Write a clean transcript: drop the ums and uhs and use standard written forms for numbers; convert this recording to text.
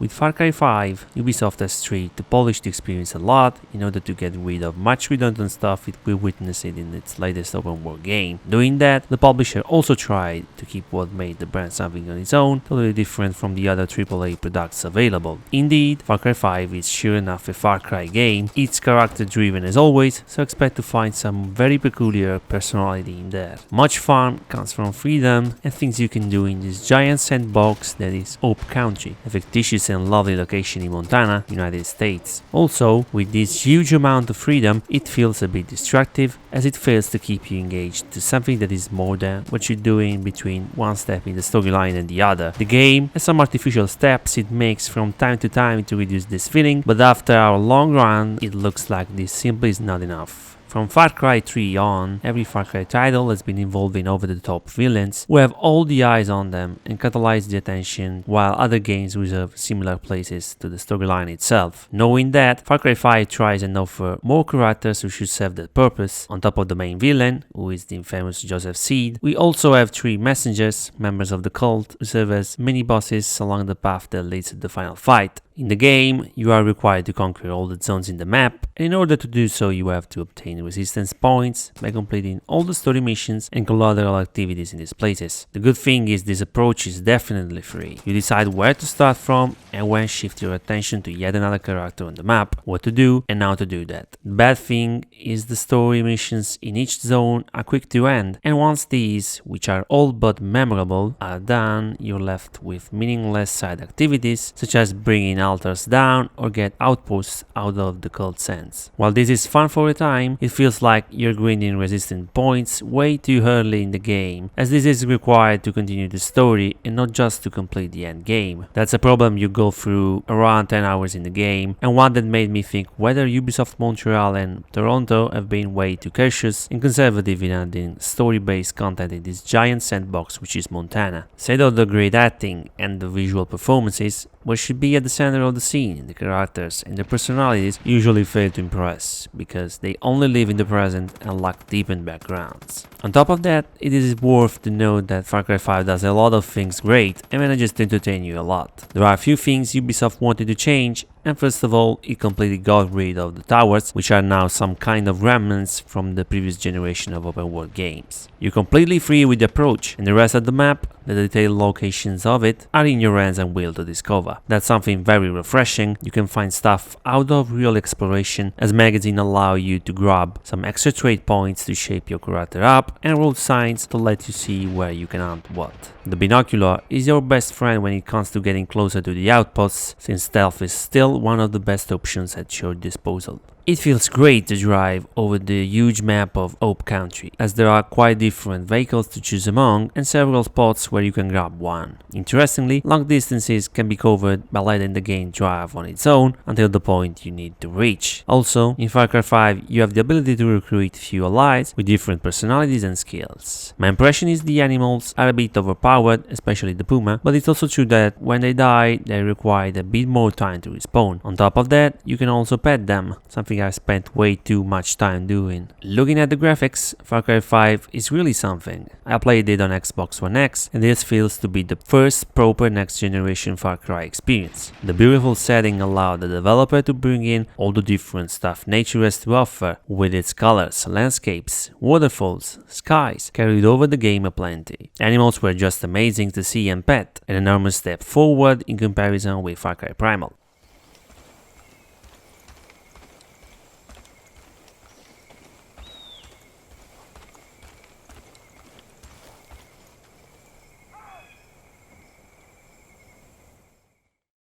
With Far Cry 5, Ubisoft has tried to polish the experience a lot in order to get rid of much redundant stuff we witnessed in its latest open world game. Doing that, the publisher also tried to keep what made the brand something on its own, totally different from the other AAA products available. Indeed, Far Cry 5 is sure enough a Far Cry game. It's character driven as always, so expect to find some very peculiar personality in there. Much fun comes from freedom and things you can do in this giant sandbox that is Hope Country, a fictitious and lovely location in Montana, United States. Also, with this huge amount of freedom, it feels a bit distractive as it fails to keep you engaged to something that is more than what you're doing between one step in the storyline and the other. The game has some artificial steps it makes from time to time to reduce this feeling, but after our long run, it looks like this simply is not enough. From Far Cry 3 on, every Far Cry title has been involving over-the-top villains who have all the eyes on them and catalyze the attention, while other games reserve similar places to the storyline itself. Knowing that, Far Cry 5 tries and offer more characters who should serve that purpose. On top of the main villain, who is the infamous Joseph Seed, we also have 3 messengers, members of the cult, who serve as mini-bosses along the path that leads to the final fight. In the game, you are required to conquer all the zones in the map, and in order to do so you have to obtain resistance points by completing all the story missions and collateral activities in these places. The good thing is this approach is definitely free. You decide where to start from and when shift your attention to yet another character on the map, what to do and how to do that. The bad thing is the story missions in each zone are quick to end, and once these, which are all but memorable, are done, you're left with meaningless side activities such as bringing altars down or get outposts out of the cult sense. While this is fun for a time, it feels like you're grinding resistance points way too early in the game, as this is required to continue the story and not just to complete the end game. That's a problem you go through around 10 hours in the game, and one that made me think whether Ubisoft Montreal and Toronto have been way too cautious and conservative in adding story-based content in this giant sandbox which is Montana. Aside of the great acting and the visual performances, what should be at the center of the scene, the characters and the personalities usually fail to impress, because they only live in the present and lack deepened backgrounds. On top of that, it is worth to note that Far Cry 5 does a lot of things great and manages to entertain you a lot. There are a few things Ubisoft wanted to change, and first of all, it completely got rid of the towers, which are now some kind of remnants from the previous generation of open world games. You're completely free with the approach, and the rest of the map, the detailed locations of it, are in your hands and will to discover. That's something very refreshing. You can find stuff out of real exploration, as magazines allow you to grab some extra trade points to shape your character up, and road signs to let you see where you can hunt what. The binocular is your best friend when it comes to getting closer to the outposts, since stealth is still one of the best options at your disposal. It feels great to drive over the huge map of Hope Country, as there are quite different vehicles to choose among and several spots where you can grab one. Interestingly, long distances can be covered by letting the game drive on its own until the point you need to reach. Also, in Far Cry 5, you have the ability to recruit few allies with different personalities and skills. My impression is the animals are a bit overpowered, especially the puma, but it's also true that when they die, they require a bit more time to respawn. On top of that, you can also pet them, something I spent way too much time doing. Looking at the graphics, Far Cry 5 is really something. I played it on Xbox One X, and this feels to be the first proper next generation Far Cry experience. The beautiful setting allowed the developer to bring in all the different stuff nature has to offer, with its colors, landscapes, waterfalls, skies, carried over the game aplenty. Animals were just amazing to see and pet, an enormous step forward in comparison with Far Cry Primal.